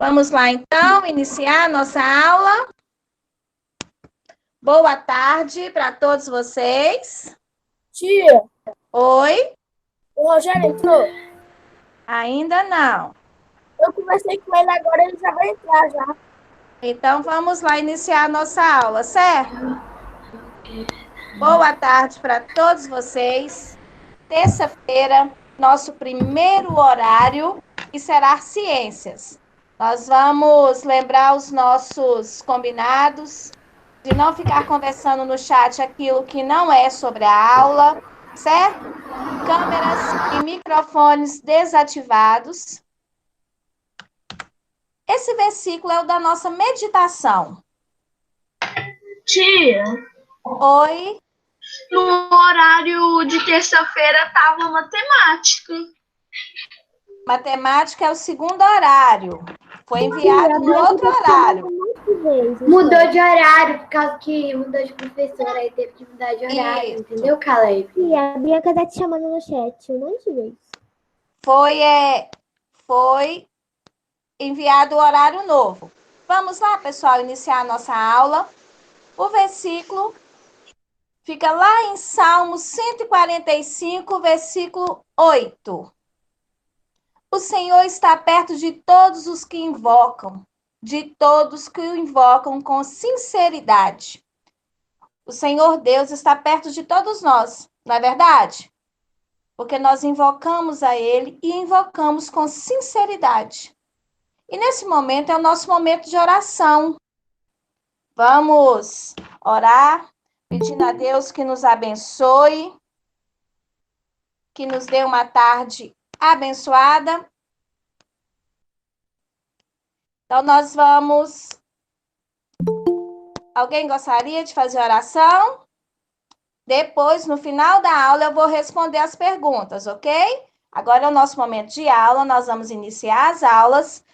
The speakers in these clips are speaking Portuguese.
Vamos lá, então, iniciar a nossa aula. Boa tarde para todos vocês. Tia, Oi? o Rogério entrou? Ainda não. Eu conversei com ele agora, ele já vai entrar já. Então, vamos lá iniciar a nossa aula, certo? Boa tarde para todos vocês. Terça-feira, nosso primeiro horário, e será ciências. Nós vamos lembrar os nossos combinados, de não ficar conversando no chat aquilo que não é sobre a aula, certo? Câmeras e microfones desativados. Esse versículo é o da nossa meditação. Tia, Oi? no horário de terça-feira tava matemática. Matemática é o segundo horário. Foi enviado no outro horário. Mudou de horário, por causa que mudou de professora, aí teve que mudar de horário, Isso. entendeu, Caleb? E a Bianca tá te chamando no chat um monte de vezes. Foi enviado o horário novo. Vamos lá, pessoal, iniciar a nossa aula. O versículo fica lá em Salmo 145, versículo 8. O Senhor está perto de todos os que invocam, de todos que o invocam com sinceridade. O Senhor Deus está perto de todos nós, não é verdade? Porque nós invocamos a Ele e invocamos com sinceridade. E nesse momento é o nosso momento de oração. Vamos orar, pedindo a Deus que nos abençoe, que nos dê uma tarde abençoada. Então, nós vamos... Alguém gostaria de fazer oração? Depois, no final da aula, eu vou responder as perguntas, ok? Agora é o nosso momento de aula, nós vamos iniciar as aulas.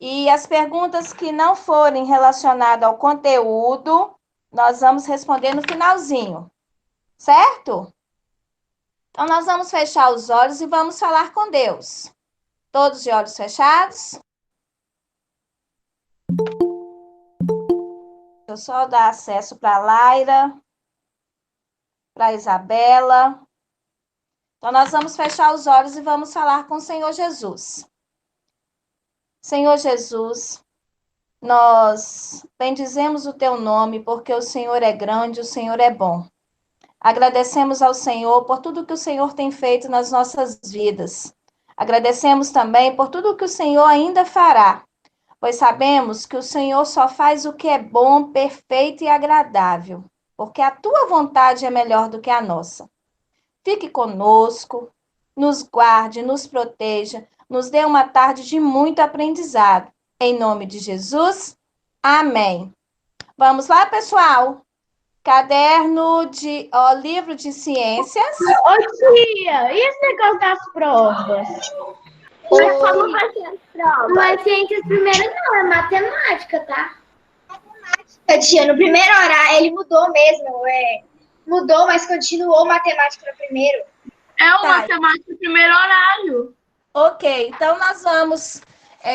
E as perguntas que não forem relacionadas ao conteúdo, nós vamos responder no finalzinho, certo? Então, nós vamos fechar os olhos e vamos falar com Deus. Todos de olhos fechados? Eu só dar acesso para a Laira, para a Isabela. Então, nós vamos fechar os olhos e vamos falar com o Senhor Jesus. Senhor Jesus, nós bendizemos o teu nome, porque o Senhor é grande, o Senhor é bom. Agradecemos ao Senhor por tudo que o Senhor tem feito nas nossas vidas. Agradecemos também por tudo que o Senhor ainda fará, pois sabemos que o Senhor só faz o que é bom, perfeito e agradável, porque a tua vontade é melhor do que a nossa. Fique conosco, nos guarde, nos proteja, nos dê uma tarde de muito aprendizado. Em nome de Jesus, amém. Vamos lá, pessoal? Livro de ciências. Ô, tia, e esse negócio das provas? Como vai ser as provas? Não é ciências primeiro, não, é matemática, tá? Tia, no primeiro horário, ele mudou mesmo, mudou, mas continuou matemática no primeiro. É o matemática primeiro horário. Ok, então nós vamos,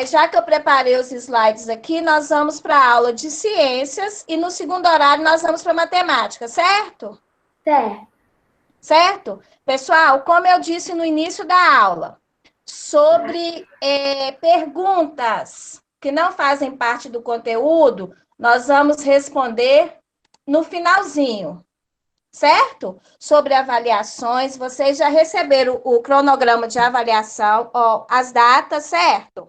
já que eu preparei os slides aqui, nós vamos para a aula de ciências e no segundo horário nós vamos para matemática, certo? Certo. Certo? Pessoal, como eu disse no início da aula, sobre perguntas que não fazem parte do conteúdo, nós vamos responder no finalzinho, certo? Sobre avaliações, vocês já receberam o cronograma de avaliação, as datas, certo?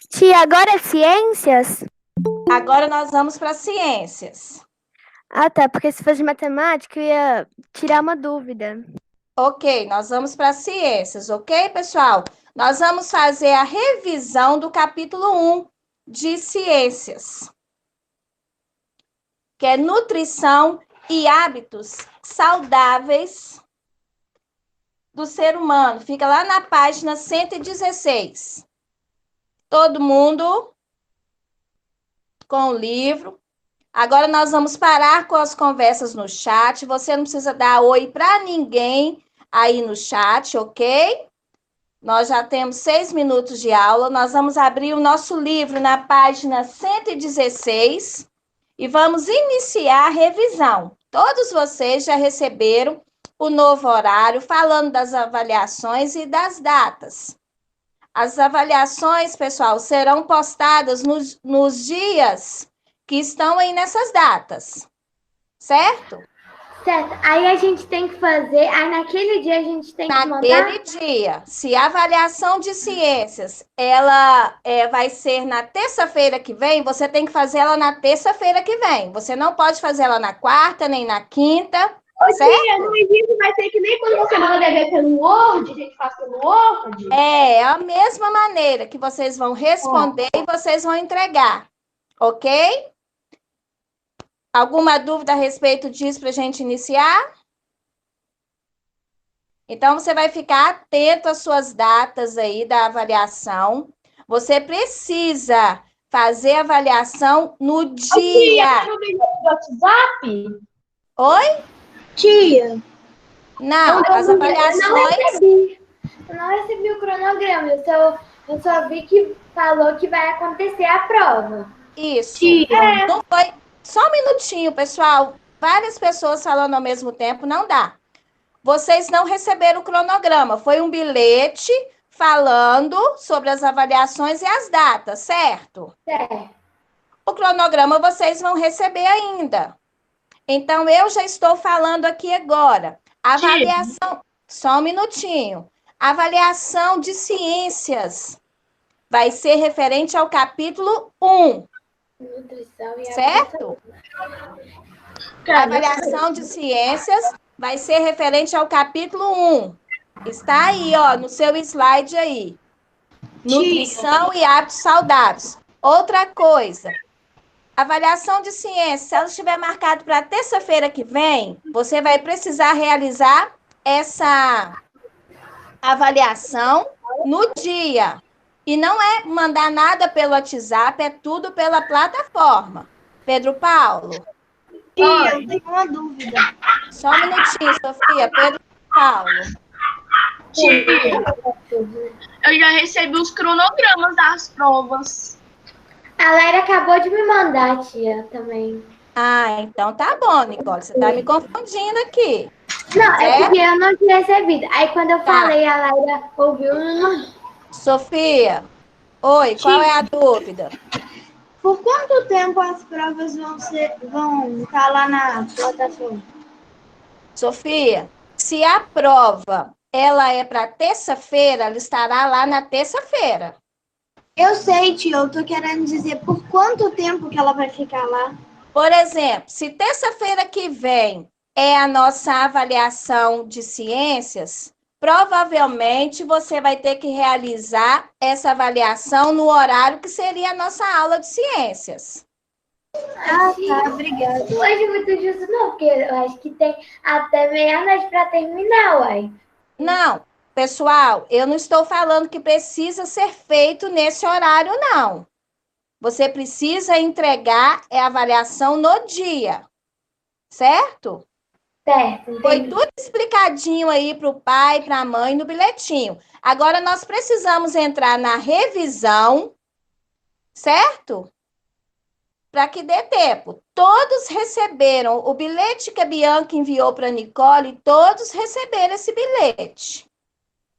Tia, agora é ciências? Agora nós vamos para ciências. Ah, tá, porque se fosse matemática eu ia tirar uma dúvida. Ok, nós vamos para ciências, ok, pessoal? Nós vamos fazer a revisão do capítulo 1 de ciências, que é nutrição e hábitos saudáveis do ser humano. Fica lá na página 116. Todo mundo com o livro. Agora nós vamos parar com as conversas no chat. Você não precisa dar oi para ninguém aí no chat, ok? Nós já temos 6 minutos de aula. Nós vamos abrir o nosso livro na página 116 e vamos iniciar a revisão. Todos vocês já receberam o novo horário, falando das avaliações e das datas. As avaliações, pessoal, serão postadas nos dias que estão aí nessas datas, certo? Certo. Aí a gente tem que fazer, aí naquele dia a gente tem que mandar? Naquele dia. Se a avaliação de ciências, ela vai ser na terça-feira que vem, você tem que fazer ela na terça-feira que vem. Você não pode fazer ela na quarta, nem na quinta, certo? Tia, não existe, vai ser que nem quando você manda ver pelo Word, a gente faz pelo Word. É a mesma maneira que vocês vão responder e vocês vão entregar, ok? Alguma dúvida a respeito disso para a gente iniciar? Então, você vai ficar atento às suas datas aí da avaliação. Você precisa fazer a avaliação no dia. Tia, no bilhete do WhatsApp? Oi? Tia, Não, as avaliações... Eu não recebi o cronograma, eu só vi que falou que vai acontecer a prova. Isso. Tia. Não foi... Só um minutinho, pessoal. Várias pessoas falando ao mesmo tempo, não dá. Vocês não receberam o cronograma. Foi um bilhete falando sobre as avaliações e as datas, certo? Certo. O cronograma vocês vão receber ainda. Então, eu já estou falando aqui agora. Avaliação... Só um minutinho. Avaliação de ciências vai ser referente ao capítulo 1. Nutrição e Certo? A avaliação de ciências vai ser referente ao capítulo 1. Está aí, ó, no seu slide aí. Nutrição e hábitos saudáveis. Outra coisa, avaliação de ciências, se ela estiver marcada para terça-feira que vem, você vai precisar realizar essa avaliação no dia. E não é mandar nada pelo WhatsApp, é tudo pela plataforma. Pedro Paulo? tia, eu tenho uma dúvida. Só um minutinho, Sofia. Pedro Paulo. Tia, eu já recebi os cronogramas das provas. A Laira acabou de me mandar, tia, também. Ah, então tá bom, Nicole. Você tá me confundindo aqui. Não, é Certo? porque eu não tinha recebido. Aí quando eu Tá. falei, a Laira ouviu e não. Sofia. Oi, qual é a dúvida? Por quanto tempo as provas vão estar lá na plataforma? Sofia, se a prova ela é para terça-feira, ela estará lá na terça-feira. Eu sei, tia, eu tô querendo dizer por quanto tempo que ela vai ficar lá. Por exemplo, se terça-feira que vem é a nossa avaliação de ciências, provavelmente você vai ter que realizar essa avaliação no horário que seria a nossa aula de ciências. Ah, tá, obrigada. Não acho muito justo, não, porque eu acho que tem até meia-noite para terminar, uai. Não, pessoal, eu não estou falando que precisa ser feito nesse horário, não. Você precisa entregar a avaliação no dia, certo? Certo, Foi entendi. tudo explicadinho aí para o pai, para a mãe no bilhetinho. Agora nós precisamos entrar na revisão, certo? Para que dê tempo. Todos receberam o bilhete que a Bianca enviou para a Nicole, todos receberam esse bilhete.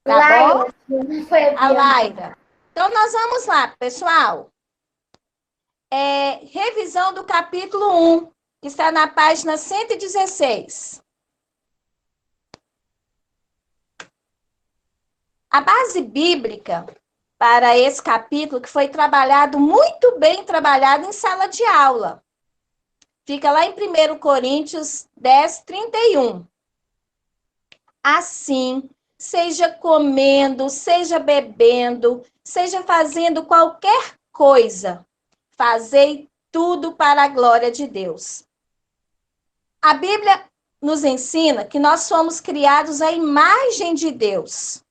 Tá bom? Laira, não foi A Laira. Então, nós vamos lá, pessoal. Revisão do capítulo 1, que está na página 116. A base bíblica para esse capítulo, que foi trabalhado, muito bem trabalhado em sala de aula. Fica lá em 1 Coríntios 10, 31. Assim, seja comendo, seja bebendo, seja fazendo qualquer coisa, fazei tudo para a glória de Deus. A Bíblia nos ensina que nós fomos criados à imagem de Deus.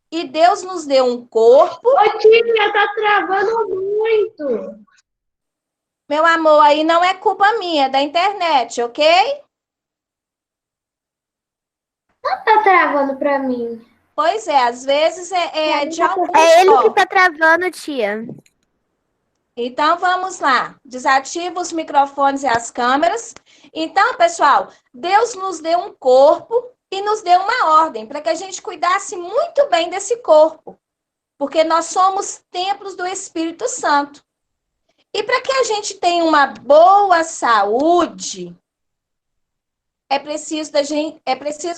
E Deus nos deu um corpo. Ô, tia, tá travando muito. Meu amor, aí não é culpa minha, é da internet, ok? Tá travando pra mim. Pois é, às vezes é de algum É ele só. que tá travando, tia. Então, vamos lá. Desativa os microfones e as câmeras. Então, pessoal, Deus nos deu um corpo e nos deu uma ordem para que a gente cuidasse muito bem desse corpo, porque nós somos templos do Espírito Santo. E para que a gente tenha uma boa saúde, é preciso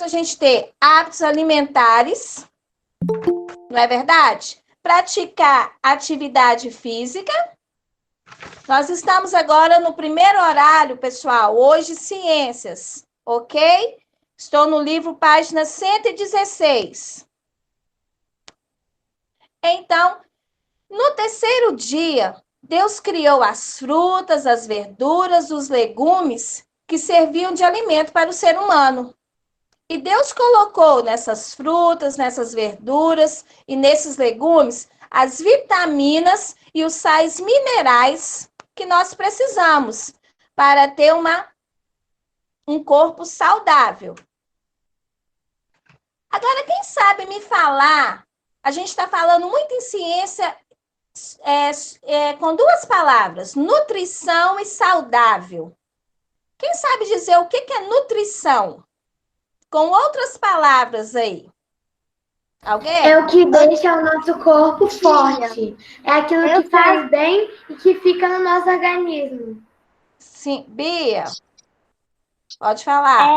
a gente ter hábitos alimentares, não é verdade? Praticar atividade física. Nós estamos agora no primeiro horário, pessoal, hoje ciências, ok? Estou no livro página 116. Então, no terceiro dia, Deus criou as frutas, as verduras, os legumes que serviam de alimento para o ser humano. E Deus colocou nessas frutas, nessas verduras e nesses legumes as vitaminas e os sais minerais que nós precisamos para ter um corpo saudável. Agora, quem sabe me falar, a gente está falando muito em ciência com duas palavras, nutrição e saudável. Quem sabe dizer o que é nutrição? Com outras palavras aí. Alguém? É o que deixa o nosso corpo forte. É aquilo que faz bem e que fica no nosso organismo. Sim, Bia. Pode falar.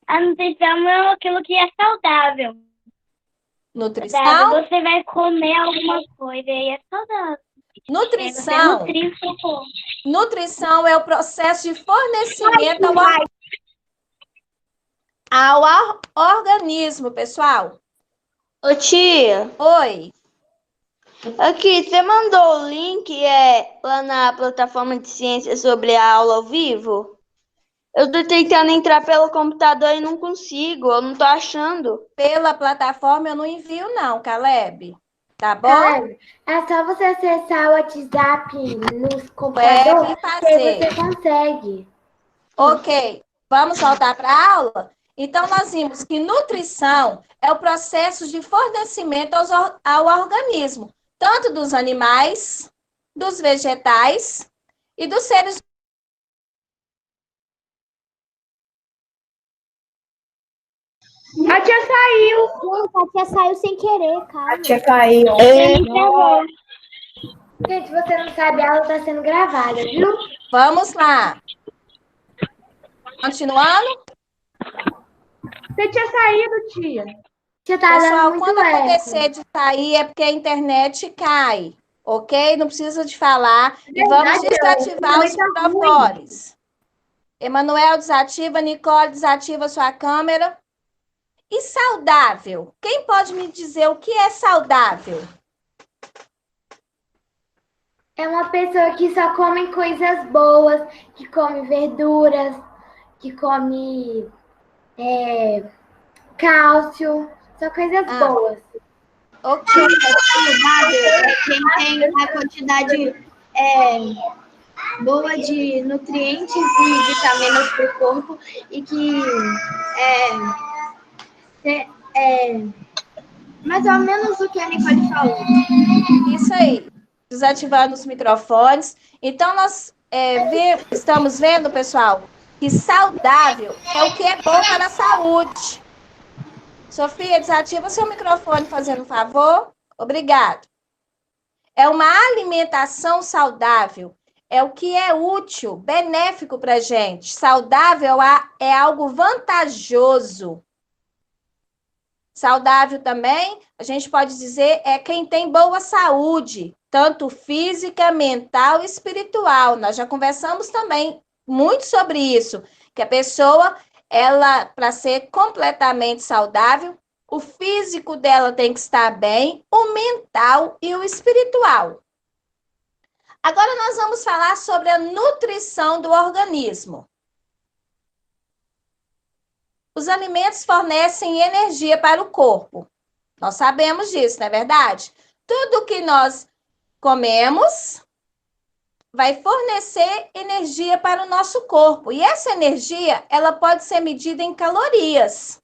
A nutrição é aquilo que é saudável. Nutrição? Você vai comer alguma coisa e é saudável. Nutrição. Você nutrir o seu corpo. Nutrição é o processo de fornecimento ao organismo, pessoal. Ô tia, Oi. aqui, você mandou o link lá na plataforma de ciência sobre a aula ao vivo? Eu tô tentando entrar pelo computador e não consigo, eu não tô achando. Pela plataforma eu não envio não, Caleb. Tá bom? Caleb, é só você acessar o WhatsApp no computador Web que fazer. você consegue. Ok. Vamos voltar para a aula? Então, nós vimos que nutrição é o processo de fornecimento ao organismo, tanto dos animais, dos vegetais e dos seres. A tia saiu. A tia saiu sem querer, cara. A tia caiu. Gente, você não sabe, a aula está sendo gravada, viu? Vamos lá. Continuando? Você tinha saído, tia. Você tá Pessoal, dando muito quando eco. acontecer de sair é porque a internet cai, ok? Não precisa de falar. E vamos desativar os microfones. Emanuel, desativa. Nicole, desativa sua câmera. E saudável? Quem pode me dizer o que é saudável? É uma pessoa que só come coisas boas, que come verduras, que come cálcio, só coisas boas. Ok. Saudável é quem tem a quantidade boa de nutrientes e vitaminas para o corpo e que mais ou menos o que a Nicole falou. Isso aí. Desativando os microfones. Então, nós estamos vendo, pessoal, que saudável é o que é bom para a saúde. Sofia, desativa seu microfone, fazendo um favor. Obrigado. É uma alimentação saudável. É o que é útil, benéfico para a gente. Saudável é algo vantajoso. Saudável também, a gente pode dizer, é quem tem boa saúde, tanto física, mental e espiritual. Nós já conversamos também muito sobre isso, que a pessoa, ela, para ser completamente saudável, o físico dela tem que estar bem, o mental e o espiritual. Agora nós vamos falar sobre a nutrição do organismo. Os alimentos fornecem energia para o corpo. Nós sabemos disso, não é verdade? Tudo que nós comemos vai fornecer energia para o nosso corpo. E essa energia, ela pode ser medida em calorias.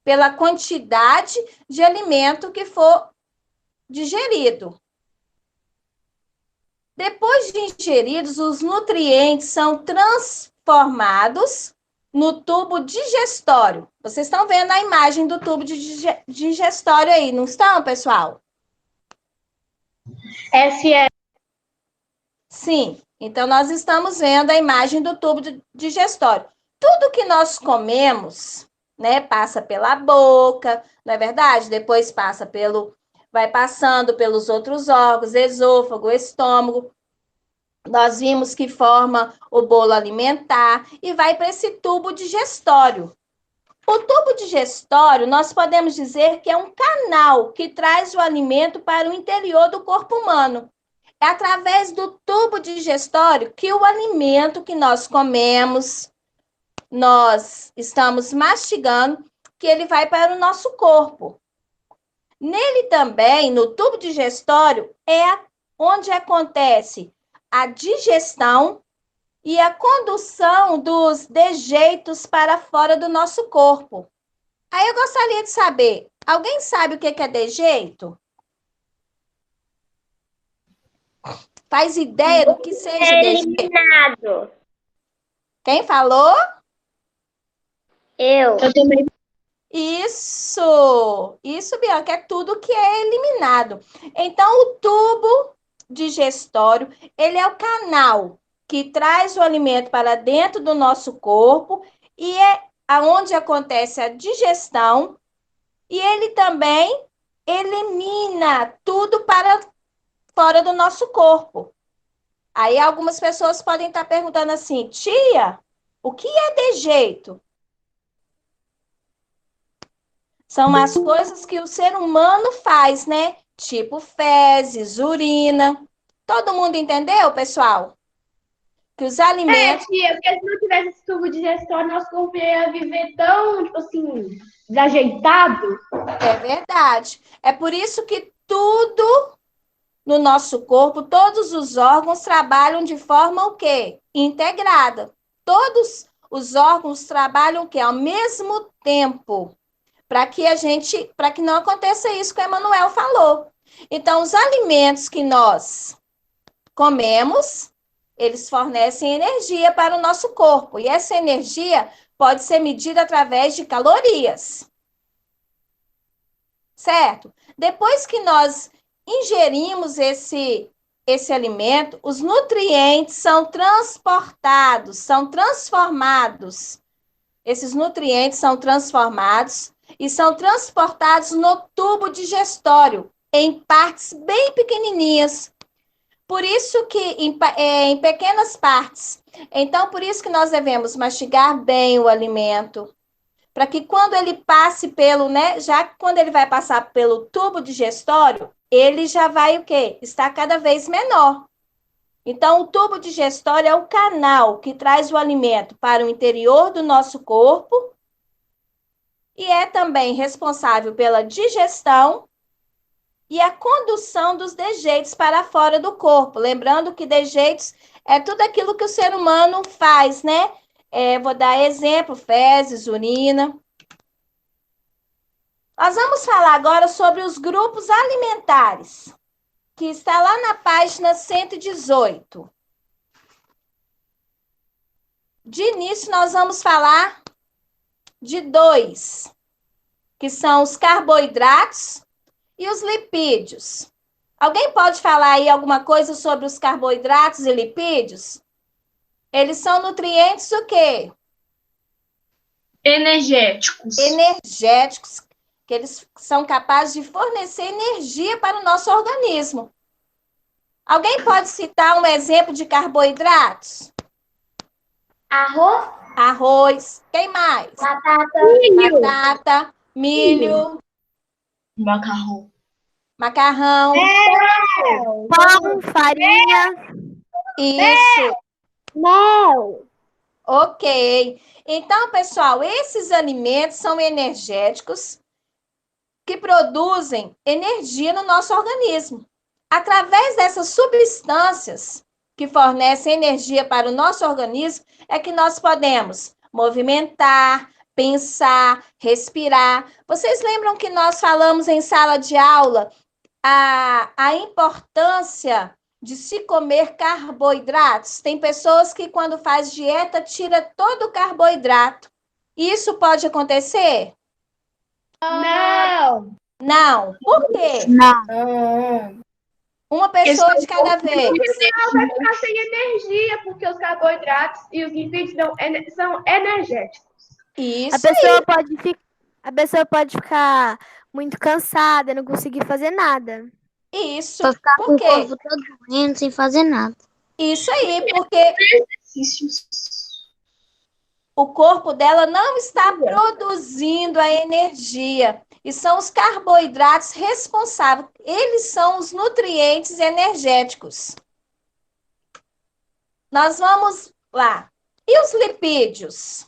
pela quantidade de alimento que for digerido. Depois de ingeridos, os nutrientes são transformados no tubo digestório. Vocês estão vendo a imagem do tubo digestório aí, não estão, pessoal? Sim, então nós estamos vendo a imagem do tubo digestório. Tudo que nós comemos, né, passa pela boca, não é verdade? Depois vai passando pelos outros órgãos, esôfago, estômago. Nós vimos que forma o bolo alimentar e vai para esse tubo digestório. O tubo digestório, nós podemos dizer que é um canal que traz o alimento para o interior do corpo humano. É através do tubo digestório que o alimento que nós comemos, nós estamos mastigando, que ele vai para o nosso corpo. Nele também, no tubo digestório, é onde acontece a digestão e a condução dos dejeitos para fora do nosso corpo. Aí eu gostaria de saber, alguém sabe o que é dejeito? Faz ideia do que seja dejeito? Eliminado. Quem falou? Eu. também. Isso, Bianca, é tudo que é eliminado. Então, o tubo digestório, ele é o canal que traz o alimento para dentro do nosso corpo e é aonde acontece a digestão e ele também elimina tudo para fora do nosso corpo. Aí algumas pessoas podem estar perguntando assim, tia, o que é dejeito? São as coisas que o ser humano faz, né? Tipo fezes, urina. Todo mundo entendeu, pessoal? Que os alimentos... Tia, porque se não tivesse esse tubo digestório, nosso corpo ia viver tão, tipo assim, desajeitado. É verdade. É por isso que tudo no nosso corpo, todos os órgãos trabalham de forma o quê? Integrada. Todos os órgãos trabalham o quê? Ao mesmo tempo. Para que não aconteça isso que o Emanuel falou. Então, os alimentos que nós comemos, eles fornecem energia para o nosso corpo. E essa energia pode ser medida através de calorias. Certo? Depois que nós ingerimos esse alimento, os nutrientes são transportados, são transformados. Esses nutrientes são transformados e são transportados no tubo digestório, em partes bem pequenininhas. Por isso que em pequenas partes. Então, por isso que nós devemos mastigar bem o alimento, para que quando ele passe pelo, né, já que quando ele vai passar pelo tubo digestório, ele já vai o quê? Está cada vez menor. Então, o tubo digestório é o canal que traz o alimento para o interior do nosso corpo e é também responsável pela digestão e a condução dos dejeitos para fora do corpo. Lembrando que dejeitos é tudo aquilo que o ser humano faz, né? Vou dar exemplo, fezes, urina. Nós vamos falar agora sobre os grupos alimentares, que está lá na página 118. De início, nós vamos falar de 2, que são os carboidratos e os lipídios. Alguém pode falar aí alguma coisa sobre os carboidratos e lipídios? Eles são nutrientes o quê? Energéticos. Energéticos, que eles são capazes de fornecer energia para o nosso organismo. Alguém pode citar um exemplo de carboidratos? Arroz, Arroz. Quem mais? Batata, milho, Macarrão. macarrão. Pão, farinha. Isso. mel. Ok. Então, pessoal, esses alimentos são energéticos que produzem energia no nosso organismo. Através dessas substâncias que fornecem energia para o nosso organismo, é que nós podemos movimentar, pensar, respirar. Vocês lembram que nós falamos em sala de aula a importância de se comer carboidratos? Tem pessoas que, quando faz dieta, tira todo o carboidrato. Isso pode acontecer? Não. Não. Por quê? Não. Uma pessoa de cada vez. Ela vai ficar sem energia, porque os carboidratos e os lipídios são energéticos. Isso A pessoa pode ficar muito cansada, não conseguir fazer nada. Isso. Pra ficar com Por o quê? corpo todo doendo, sem fazer nada. Isso aí, porque o corpo dela não está produzindo a energia. E são os carboidratos responsáveis. Eles são os nutrientes energéticos. Nós vamos lá. E os lipídios?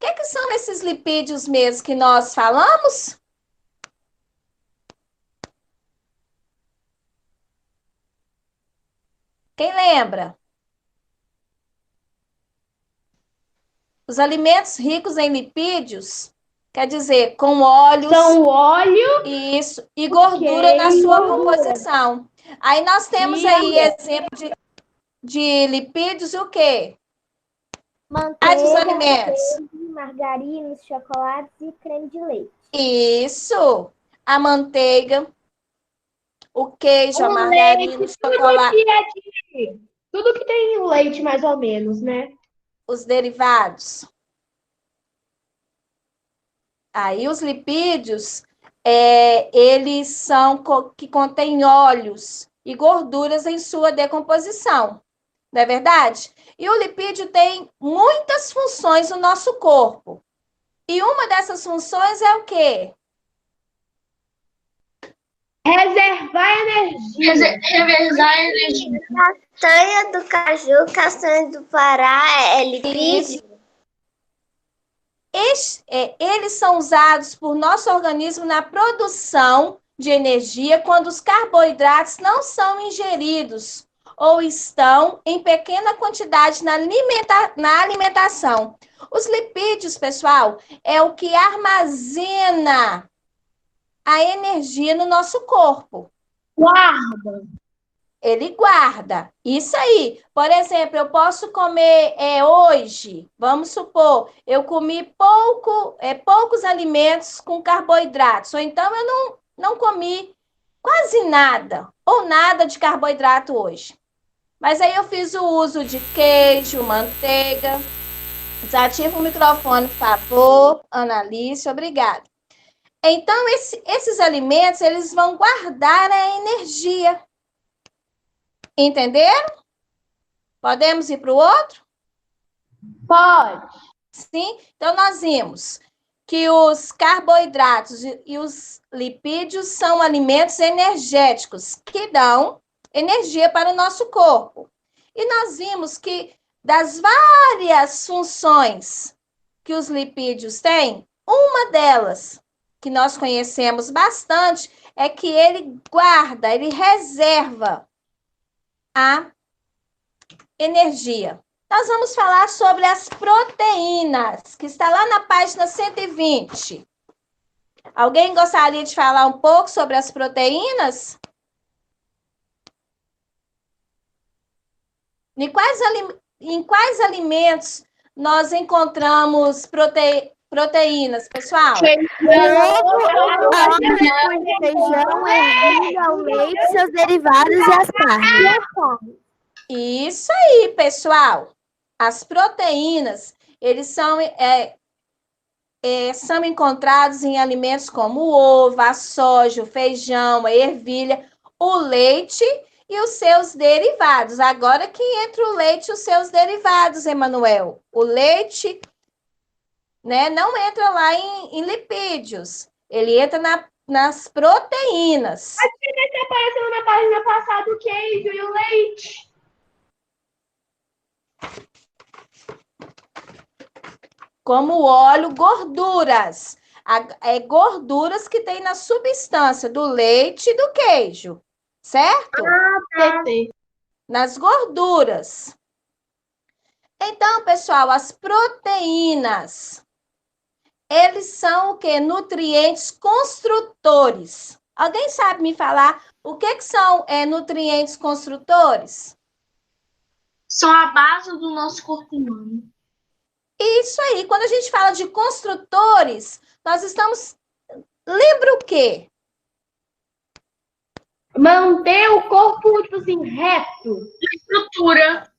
O que são esses lipídios mesmo que nós falamos? Quem lembra? Os alimentos ricos em lipídios, quer dizer, com óleos. São o óleo. Isso, e gordura na sua composição. Aí nós temos aí exemplo de lipídios e o quê? Manteiga, Dos alimentos. queijo, margarinas, chocolates e creme de leite. Isso, a manteiga, o queijo, a O margarina, o leite, chocolate, tudo que tem o leite, mais ou menos, né? os derivados. Aí os lipídios, eles são que contêm óleos e gorduras em sua decomposição, não é verdade? E o lipídio tem muitas funções no nosso corpo. E uma dessas funções é o quê? Reservar energia. Revezar a energia. Castanha do caju, castanha do Pará é lipídio. Eles são usados por nosso organismo na produção de energia quando os carboidratos não são ingeridos ou estão em pequena quantidade na alimentação. Os lipídios, pessoal, é o que armazena a energia no nosso corpo. Guarda. Ele guarda. Isso aí. Por exemplo, eu posso comer hoje, vamos supor, eu comi poucos alimentos com carboidratos, ou então eu não comi quase nada, ou nada de carboidrato hoje. Mas aí eu fiz o uso de queijo, manteiga. Desativa o microfone, por favor, Analice, obrigada. Então, esses alimentos, eles vão guardar a energia. Entenderam? Podemos ir para o outro? Pode. Sim? Então, nós vimos que os carboidratos e os lipídios são alimentos energéticos que dão energia para o nosso corpo. E nós vimos que das várias funções que os lipídios têm, uma delas, que nós conhecemos bastante, é que ele guarda, ele reserva a energia. Nós vamos falar sobre as proteínas, que está lá na página 120. Alguém gostaria de falar um pouco sobre as proteínas? Em quais alimentos nós encontramos proteínas, pessoal? Feijão, ervilha, o leite, seus derivados e as carnes. Isso aí, pessoal. As proteínas, eles são encontrados em alimentos como o ovo, a soja, o feijão, a ervilha, o leite e os seus derivados. Agora que entra o leite e os seus derivados, Emanuel. O leite, né, não entra lá em lipídios. Ele entra nas proteínas. Apareceu na página passada o queijo e o leite. Como o óleo, gorduras. Gorduras que tem na substância do leite e do queijo. Certo? Perfeito. Nas gorduras. Então, pessoal, as proteínas, eles são o quê? Nutrientes construtores. Alguém sabe me falar o que são nutrientes construtores? São a base do nosso corpo humano. Isso aí. Quando a gente fala de construtores, nós estamos... Lembra o quê? Manter o corpo, tipo assim, reto. Estrutura.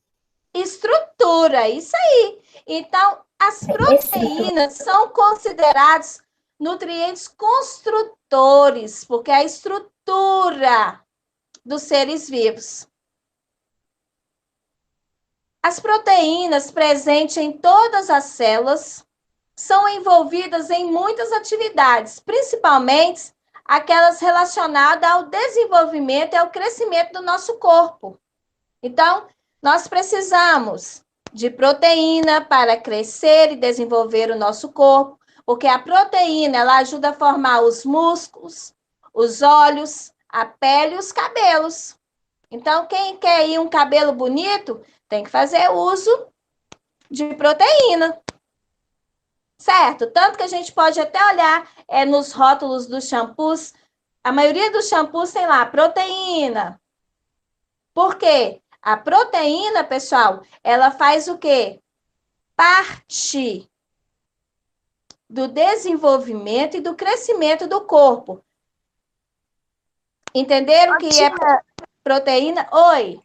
Estrutura, isso aí. Então, as proteínas são consideradas nutrientes construtores, porque é a estrutura dos seres vivos. As proteínas presentes em todas as células são envolvidas em muitas atividades, principalmente aquelas relacionadas ao desenvolvimento e ao crescimento do nosso corpo. Então, nós precisamos de proteína para crescer e desenvolver o nosso corpo, porque a proteína ela ajuda a formar os músculos, os olhos, a pele e os cabelos. Então, quem quer um cabelo bonito, tem que fazer uso de proteína. Certo? Tanto que a gente pode até olhar nos rótulos dos shampoos, a maioria dos shampoos tem lá proteína. Por quê? A proteína, pessoal, ela faz o quê? Parte do desenvolvimento e do crescimento do corpo. Entenderam que é proteína? Oi.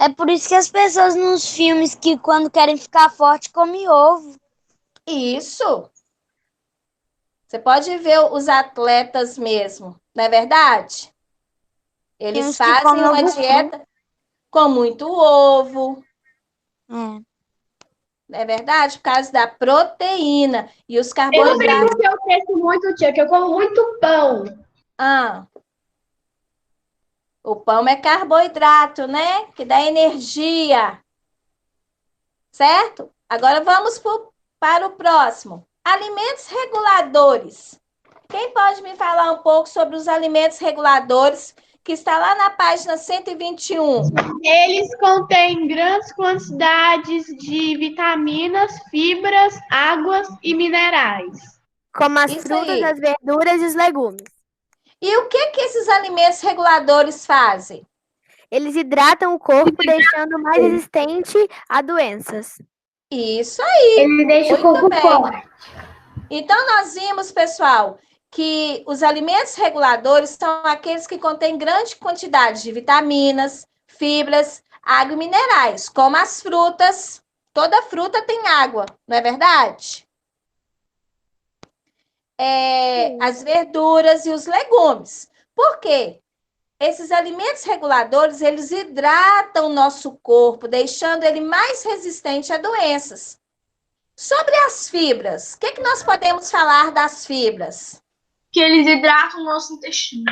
É por isso que as pessoas nos filmes que quando querem ficar forte comem ovo. Isso. Você pode ver os atletas mesmo, não é verdade? Eles fazem uma dieta com muito ovo. Não é verdade? Por causa da proteína e os carboidratos. Eu não sei porque eu cresço muito, tia, que eu como muito pão. O pão é carboidrato, né? Que dá energia. Certo? Agora vamos para o próximo. Alimentos reguladores. Quem pode me falar um pouco sobre os alimentos reguladores que está lá na página 121? Eles contêm grandes quantidades de vitaminas, fibras, águas e minerais. Como as Isso frutas, aí. as verduras e os legumes. E o que esses alimentos reguladores fazem? Eles hidratam o corpo, deixando mais resistente a doenças. Isso aí. Ele deixa o corpo forte. Então, nós vimos, pessoal, que os alimentos reguladores são aqueles que contêm grande quantidade de vitaminas, fibras, água e minerais, como as frutas. Toda fruta tem água, não é verdade? As verduras e os legumes. Por quê? Esses alimentos reguladores, eles hidratam o nosso corpo, deixando ele mais resistente a doenças. Sobre as fibras, o que nós podemos falar das fibras? Que eles hidratam o nosso intestino.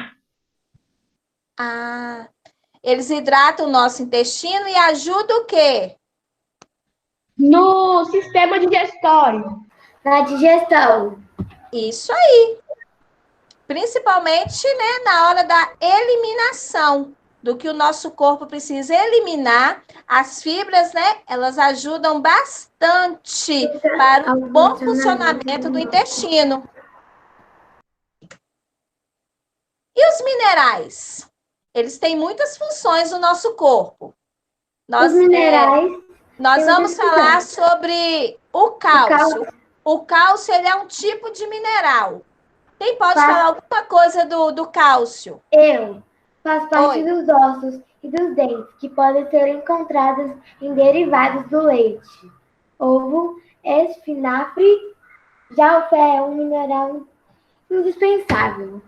Eles hidratam o nosso intestino e ajudam o quê? No sistema digestório. Na digestão. Isso aí. Principalmente, né, na hora da eliminação do que o nosso corpo precisa eliminar, as fibras, né, elas ajudam bastante para o bom funcionamento do intestino. E os minerais? Eles têm muitas funções no nosso corpo. Os minerais. Nós vamos falar sobre o cálcio. O cálcio, ele é um tipo de mineral. Quem pode falar alguma coisa do cálcio? Faz parte dos ossos e dos dentes, que podem ser encontrados em derivados do leite, ovo, espinafre. Já o ferro é um mineral indispensável.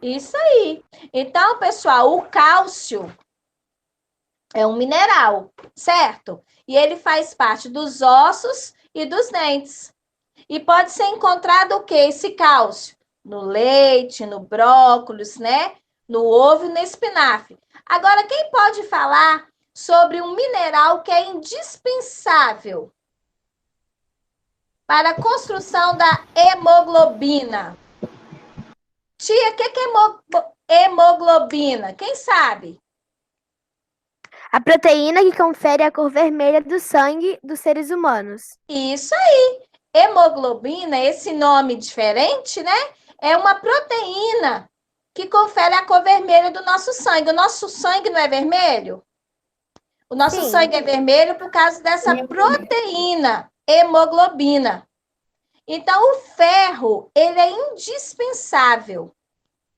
Isso aí. Então, pessoal, o cálcio é um mineral, certo? E ele faz parte dos ossos e dos dentes. E pode ser encontrado o quê? Esse cálcio? No leite, no brócolis, né? No ovo e no espinafre. Agora, quem pode falar sobre um mineral que é indispensável para a construção da hemoglobina? Tia, o que é hemoglobina? Quem sabe? A proteína que confere a cor vermelha do sangue dos seres humanos. Isso aí. Hemoglobina, esse nome diferente, né? É uma proteína que confere a cor vermelha do nosso sangue. O nosso sangue não é vermelho? O nosso Sim. sangue é vermelho por causa dessa proteína, hemoglobina. Então, o ferro, ele é indispensável.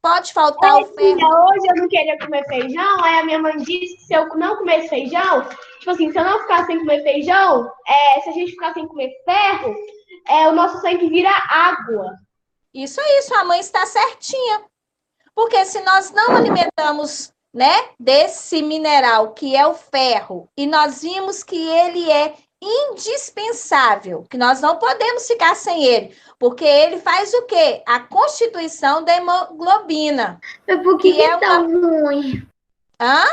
Pode faltar o ferro. Hoje eu não queria comer feijão, aí a minha mãe disse que se eu não comesse feijão, tipo assim, se eu não ficar sem comer feijão, se a gente ficar sem comer ferro, o nosso sangue vira água. Isso aí, sua mãe está certinha. Porque se nós não alimentamos, né, desse mineral que é o ferro, e nós vimos que ele é indispensável, que nós não podemos ficar sem ele, porque ele faz o quê? A constituição da hemoglobina. Mas por que é tão ruim? Hã?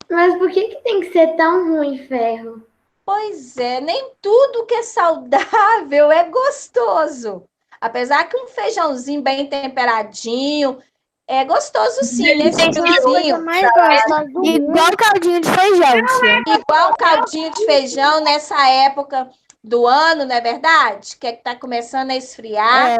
Mas por que tem que ser tão ruim ferro? Pois é, nem tudo que é saudável é gostoso. Apesar que um feijãozinho bem temperadinho é gostoso sim, nesse friozinho. Igual caldinho de feijão, tia. Igual caldinho de feijão nessa época do ano, não é verdade? Que tá começando a esfriar.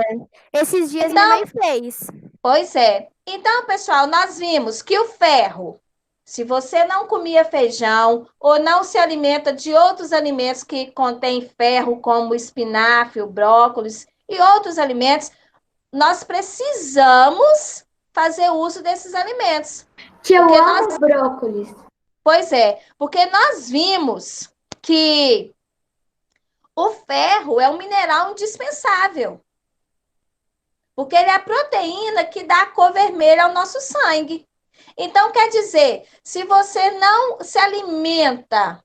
Esses dias minha mãe fez. Pois é. Então, pessoal, nós vimos que o ferro, se você não comia feijão ou não se alimenta de outros alimentos que contêm ferro, como o espinafre, o brócolis e outros alimentos, nós precisamos fazer uso desses alimentos. Tia, eu amo brócolis. Pois é, porque nós vimos que o ferro é um mineral indispensável. Porque ele é a proteína que dá a cor vermelha ao nosso sangue. Então, quer dizer, se você não se alimenta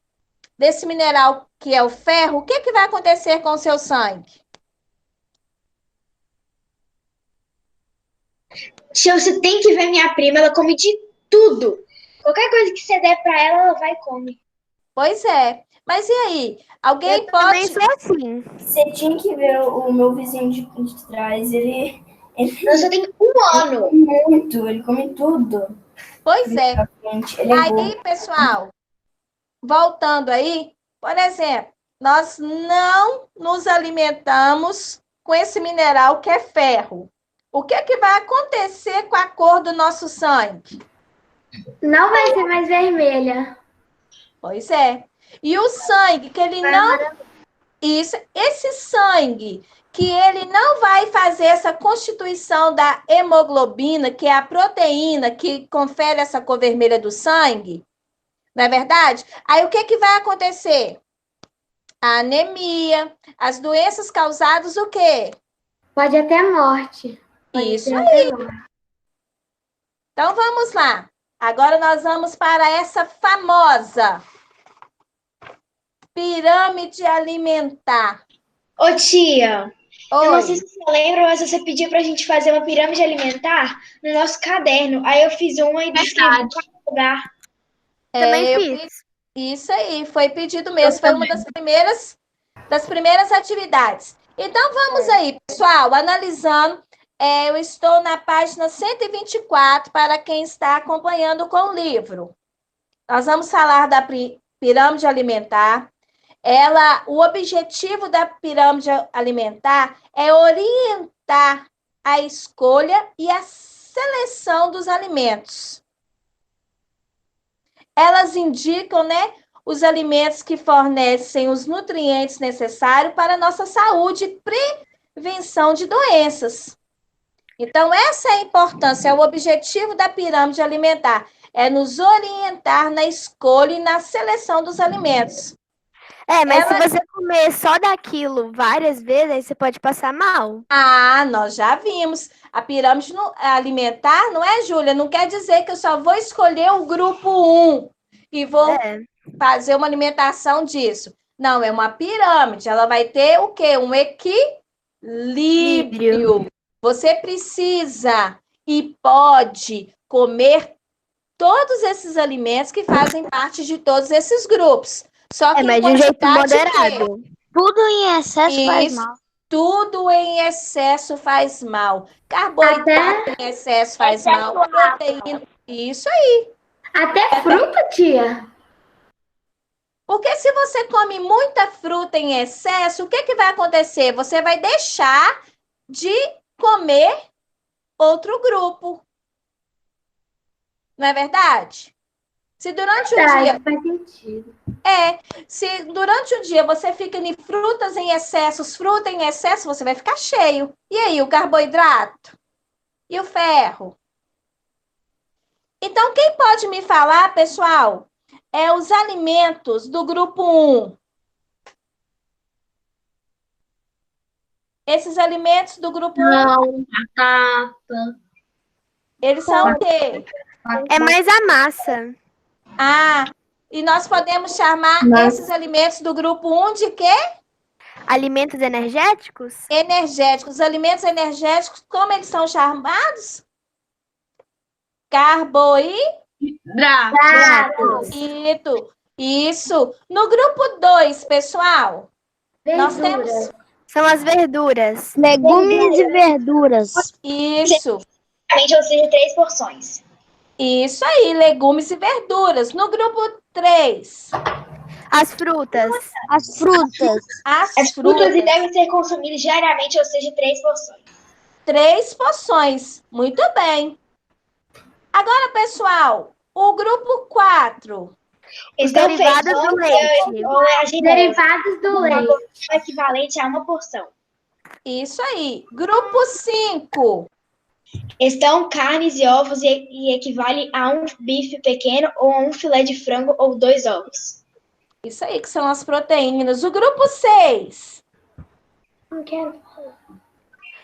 desse mineral que é o ferro, o que vai acontecer com o seu sangue? Tia, você tem que ver minha prima, ela come de tudo. Qualquer coisa que você der pra ela vai e come. Pois é. Mas e aí? Alguém Eu pode... também sou assim. Você tinha que ver o meu vizinho de trás. Ele só tem 1 ano. Muito, ele come tudo. Pois é. Ele é aí, bom. pessoal, voltando aí, por exemplo, nós não nos alimentamos com esse mineral que é ferro. O que vai acontecer com a cor do nosso sangue? Não vai ser mais vermelha. Pois é. E o sangue que ele não... esse sangue que ele não vai fazer essa constituição da hemoglobina, que é a proteína que confere essa cor vermelha do sangue, não é verdade? Aí o que vai acontecer? A anemia, as doenças causadas o quê? Pode até morte. Isso aí. Então vamos lá. Agora nós vamos para essa famosa pirâmide alimentar. Ô tia, Oi. eu não sei se você lembra, mas você pediu pra gente fazer uma pirâmide alimentar no nosso caderno. Aí eu fiz uma e descrevi qual lugar. Também fiz. Isso aí, foi pedido mesmo. Foi uma das primeiras atividades. Então vamos aí, pessoal, analisando. Eu estou na página 124 para quem está acompanhando com o livro. Nós vamos falar da pirâmide alimentar. O objetivo da pirâmide alimentar é orientar a escolha e a seleção dos alimentos. Elas indicam, né, os alimentos que fornecem os nutrientes necessários para a nossa saúde e prevenção de doenças. Então, essa é a importância, o objetivo da pirâmide alimentar, é nos orientar na escolha e na seleção dos alimentos. Mas se você comer só daquilo várias vezes, aí você pode passar mal. Nós já vimos. A pirâmide alimentar, não é, Júlia? Não quer dizer que eu só vou escolher o grupo 1 e vou fazer uma alimentação disso. Não, é uma pirâmide. Ela vai ter o quê? Um equilíbrio. Você precisa e pode comer todos esses alimentos que fazem parte de todos esses grupos. Só que mas de um jeito moderado. Tudo em excesso faz mal. Tudo em excesso faz mal. Carboidrato em excesso faz mal. Proteína. Isso aí. Até fruta, tia? Porque se você come muita fruta em excesso, o que que vai acontecer? Você vai deixar de comer outro grupo. Não é verdade? Se durante o dia Faz sentido. se durante o dia você fica em frutas em excesso, fruta em excesso, você vai ficar cheio. E aí, o carboidrato? E o ferro? Então, quem pode me falar, pessoal, é os alimentos do grupo 1. Esses alimentos do grupo 1, Batata. eles são o quê? É mais a massa. E nós podemos chamar esses alimentos do grupo 1 de quê? Alimentos energéticos? Energéticos. Os alimentos energéticos, como eles são chamados? Hidratos. Isso. No grupo 2, pessoal, nós temos... São as verduras. Legumes e verduras. Isso. Ou seja, 3 porções. Isso aí, legumes e verduras. No grupo 3, As frutas. As frutas. as Frutas e devem ser consumidas diariamente, ou seja, 3 porções. 3 porções. Muito bem. Agora, pessoal, o grupo 4. Os derivados do leite. Ou é a Derivados do leite. equivalente a 1 porção. Isso aí. Grupo 5. Estão carnes e ovos e equivale a um bife pequeno ou a um filé de frango ou 2 ovos. Isso aí, que são as proteínas. O grupo 6. Não quero.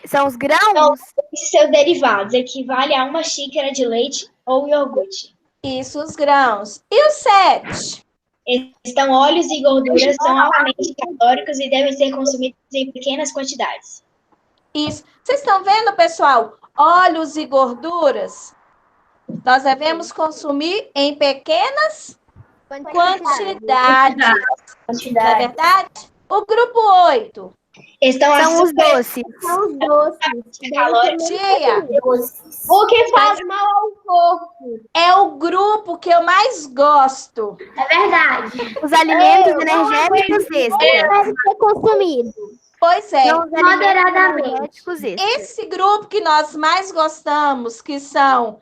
São os grãos? Então, seus derivados equivale a 1 xícara de leite ou iogurte. Isso, os grãos. E o 7? Estão óleos e gorduras, são altamente calóricos e devem ser consumidos em pequenas quantidades. Isso. Vocês estão vendo, pessoal? Óleos e gorduras. Nós devemos consumir em pequenas quantidades. Não é verdade? O grupo 8. São os doces. São os doces. Calóricos. Tia, O que faz mal ao corpo? é o grupo que eu mais gosto. É verdade. Os alimentos energéticos extras. Deve ser consumido. Pois é. São os alimentos Moderadamente. energéticos extras. Esse grupo que nós mais gostamos, que são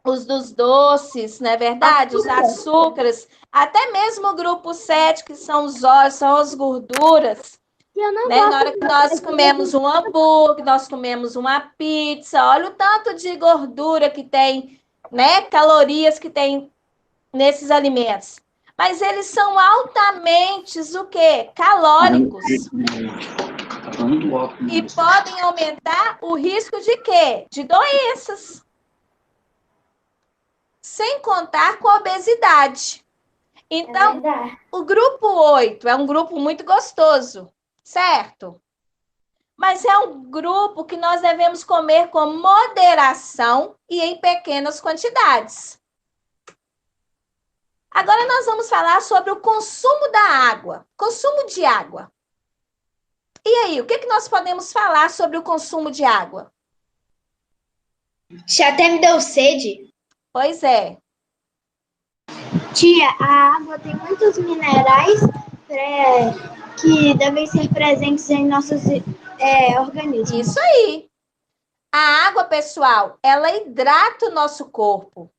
os dos doces, não é verdade? Os açúcares, até mesmo o grupo 7, que são os óleos, são as gorduras. Né? Na hora que nós comemos um hambúrguer, nós comemos uma pizza, olha o tanto de gordura que tem, né? Calorias que tem nesses alimentos. Mas eles são altamente o quê? Calóricos. E podem aumentar o risco de quê? De doenças. Sem contar com a obesidade. Então, o grupo 8 é um grupo muito gostoso, certo? Mas é um grupo que nós devemos comer com moderação e em pequenas quantidades. Agora nós vamos falar sobre o consumo da água, consumo de água. E aí, o que nós podemos falar sobre o consumo de água? Já até me deu sede. Pois é. Tia, a água tem muitos minerais que devem ser presentes em nossos organismos. Isso aí. A água, pessoal, ela hidrata o nosso corpo.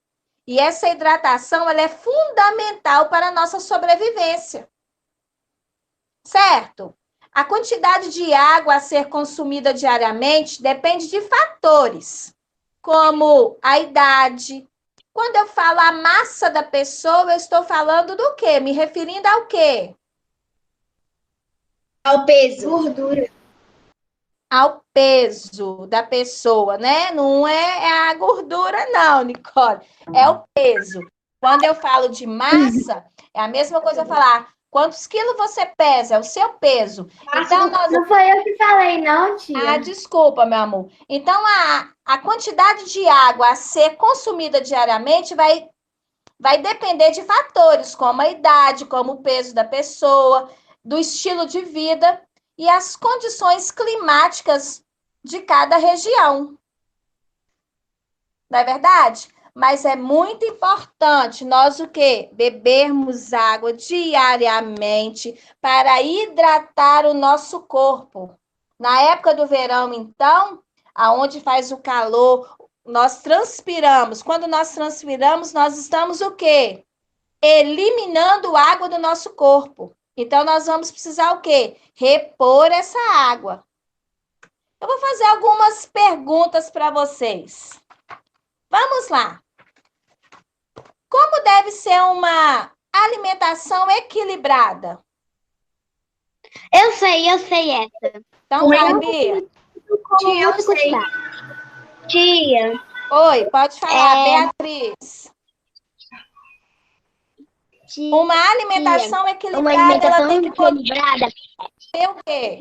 E essa hidratação, ela é fundamental para a nossa sobrevivência. Certo? A quantidade de água a ser consumida diariamente depende de fatores, como a idade. Quando eu falo a massa da pessoa, eu estou falando do quê? Me referindo ao quê? Ao peso. Gordura. Ao peso da pessoa, né? Não é a gordura, não, Nicole. É o peso. Quando eu falo de massa, é a mesma coisa falar quantos quilos você pesa, é o seu peso. Então, Não foi eu que falei, não, tia. Desculpa, meu amor. Então, a quantidade de água a ser consumida diariamente vai depender de fatores, como a idade, como o peso da pessoa, do estilo de vida e as condições climáticas de cada região. Não é verdade? Mas é muito importante nós o quê? Bebermos água diariamente para hidratar o nosso corpo. Na época do verão, então, aonde faz o calor, nós transpiramos. Quando nós transpiramos, nós estamos o quê? Eliminando água do nosso corpo. Então, nós vamos precisar o quê? Repor essa água. Eu vou fazer algumas perguntas para vocês. Vamos lá. Como deve ser uma alimentação equilibrada? Eu sei essa. Então, vai, Bia. Tia, eu sei. Tia, Oi, pode falar, Beatriz. Uma alimentação equilibrada, ela tem que equilibrada, ter o quê?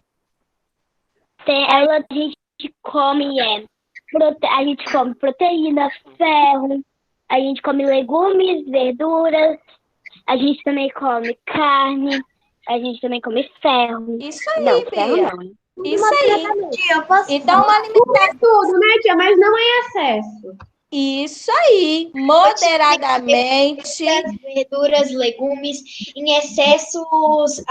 a gente come, a gente come proteína, ferro, a gente come legumes, verduras, a gente também come carne, a gente também come ferro. Isso aí, Não, Bia. ferro não. Isso aí. Tia, eu posso Então, uma alimentação... Tudo, né, tia? Mas não em excesso. Isso aí, moderadamente. as verduras, legumes, em excessos,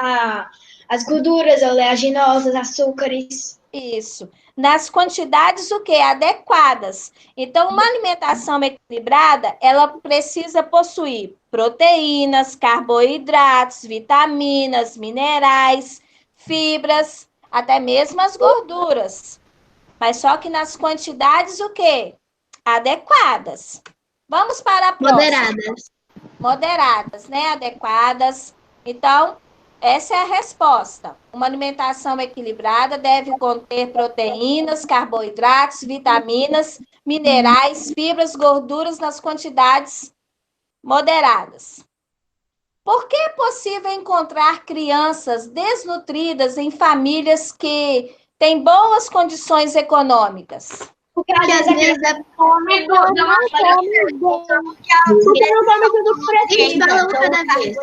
as gorduras oleaginosas, açúcares. Isso. Nas quantidades o quê? Adequadas. Então, uma alimentação equilibrada, ela precisa possuir proteínas, carboidratos, vitaminas, minerais, fibras, até mesmo as gorduras. Mas só que nas quantidades o quê? Adequadas. Vamos para a próxima. Moderadas. Moderadas, né? Adequadas. Então, essa é a resposta. Uma alimentação equilibrada deve conter proteínas, carboidratos, vitaminas, minerais, fibras, gorduras nas quantidades moderadas. Por que é possível encontrar crianças desnutridas em famílias que têm boas condições econômicas? Porque às vezes é fome, dá uma fome. Porque não come tudo por aqui. Gente, fala um cada vez.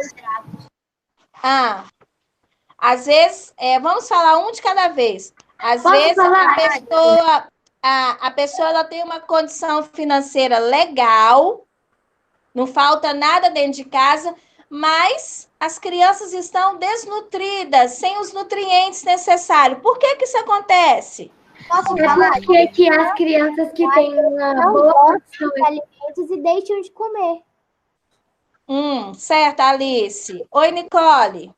Às vezes, vamos falar um de cada vez. Às Posso vezes falar? a pessoa ela tem uma condição financeira legal, não falta nada dentro de casa, mas as crianças estão desnutridas, sem os nutrientes necessários. Por que que isso acontece? Posso falar? Porque as crianças que têm uma boa condição de alimentos e deixam de comer. Certo, Alice. Oi, Nicole.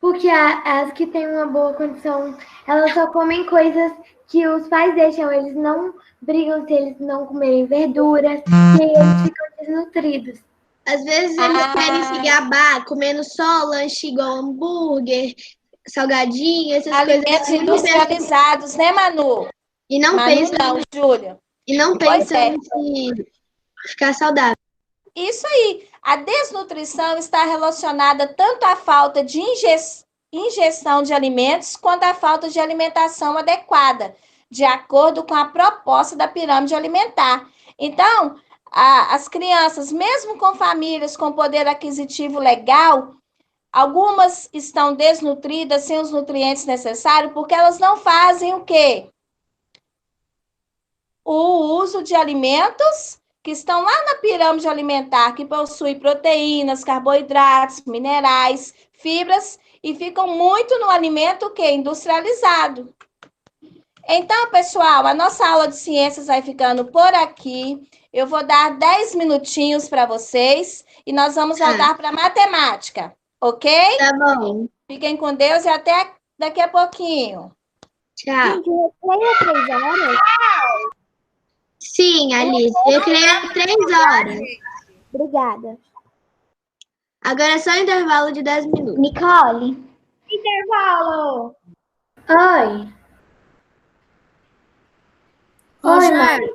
Porque as que têm uma boa condição, elas só comem coisas que os pais deixam. Eles não brigam se eles não comerem verduras, e aí eles ficam desnutridos. Às vezes eles querem se gabar comendo só lanche igual hambúrguer, salgadinho, essas Alimentos coisas. industrializados, né, Manu? E não Manu pensam, não, Júlia. e não Pois pensam é. em ficar saudável. Isso aí. A desnutrição está relacionada tanto à falta de ingestão de alimentos quanto à falta de alimentação adequada, de acordo com a proposta da pirâmide alimentar. Então, as crianças, mesmo com famílias com poder aquisitivo legal, algumas estão desnutridas, sem os nutrientes necessários, porque elas não fazem o quê? O uso de alimentos que estão lá na pirâmide alimentar, que possui proteínas, carboidratos, minerais, fibras, e ficam muito no alimento que é industrializado. Então, pessoal, a nossa aula de ciências vai ficando por aqui. Eu vou dar 10 minutinhos para vocês e nós vamos voltar para matemática, ok? Tá bom. Fiquem com Deus e até daqui a pouquinho. Tchau. Gente, o recreio é 3 horas? Sim, Alice, eu creio 3 horas. Obrigada. Agora é só um intervalo de 10 minutos. Nicole, Intervalo. Oi. Oi, Maria.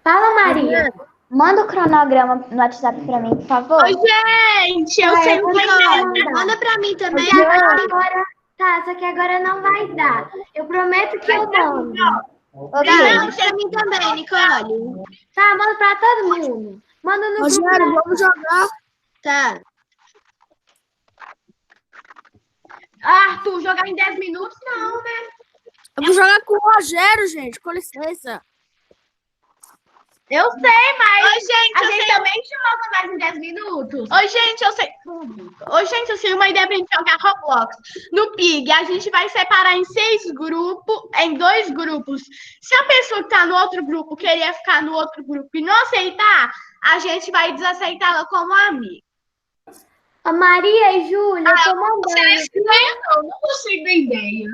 Fala, Maria. manda o cronograma no WhatsApp pra mim, por favor. Oi, gente, eu sei o que Manda pra mim também. Agora, tá, só que agora não vai dar. Eu prometo que eu mando. Manda pra mim também, Nicole. Tá, manda pra todo mundo. Manda no grupo. Vamos jogar. Tá. Arthur, jogar em 10 minutos, não, né? Eu vou jogar com o Rogério, gente. Com licença. Eu sei, mas... Oi, gente volta mais em 10 minutos. Oi, gente, eu sei uma ideia pra gente jogar Roblox. No Pig, a gente vai separar em 2 grupos. Se a pessoa que tá no outro grupo querer ficar no outro grupo e não aceitar, a gente vai desaceitá-la como amiga. A Maria e Júlia, eu tô mandando. Não consigo ideia.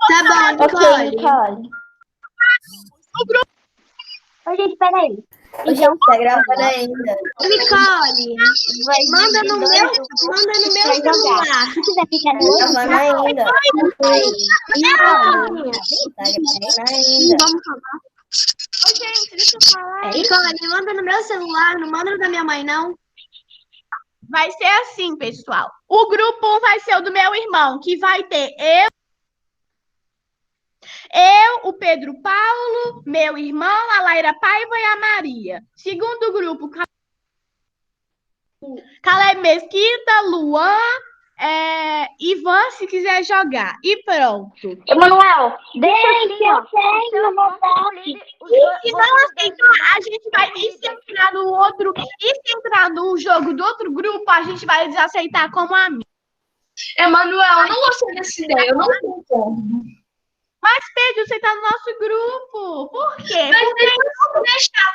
Tá bom, Nicole. O grupo. Ô, gente, peraí. Gente, tá gravando ainda. Nicole, manda no meu celular. Se quiser ficar no Tá outro, gravando ainda. Tá gravando ainda. Vamos falar. Ô, gente, deixa eu falar. Nicole, manda no meu celular, não manda no da minha mãe, não. Vai ser assim, pessoal. O grupo 1 vai ser o do meu irmão, que vai ter o Pedro Paulo, meu irmão, a Laira Paiva e a Maria. Segundo grupo, Caleb Mesquita, Luan, Ivan, se quiser jogar. E pronto. Emanuel, deixa assim, ó. E se não aceitar, a gente vai entrar no outro. E se entrar no jogo do outro grupo, a gente vai desaceitar como amigo. Emanuel, eu não gostei dessa ideia, eu não concordo. Mas, Pedro, você tá no nosso grupo. Por quê? Mas eles não vão deixar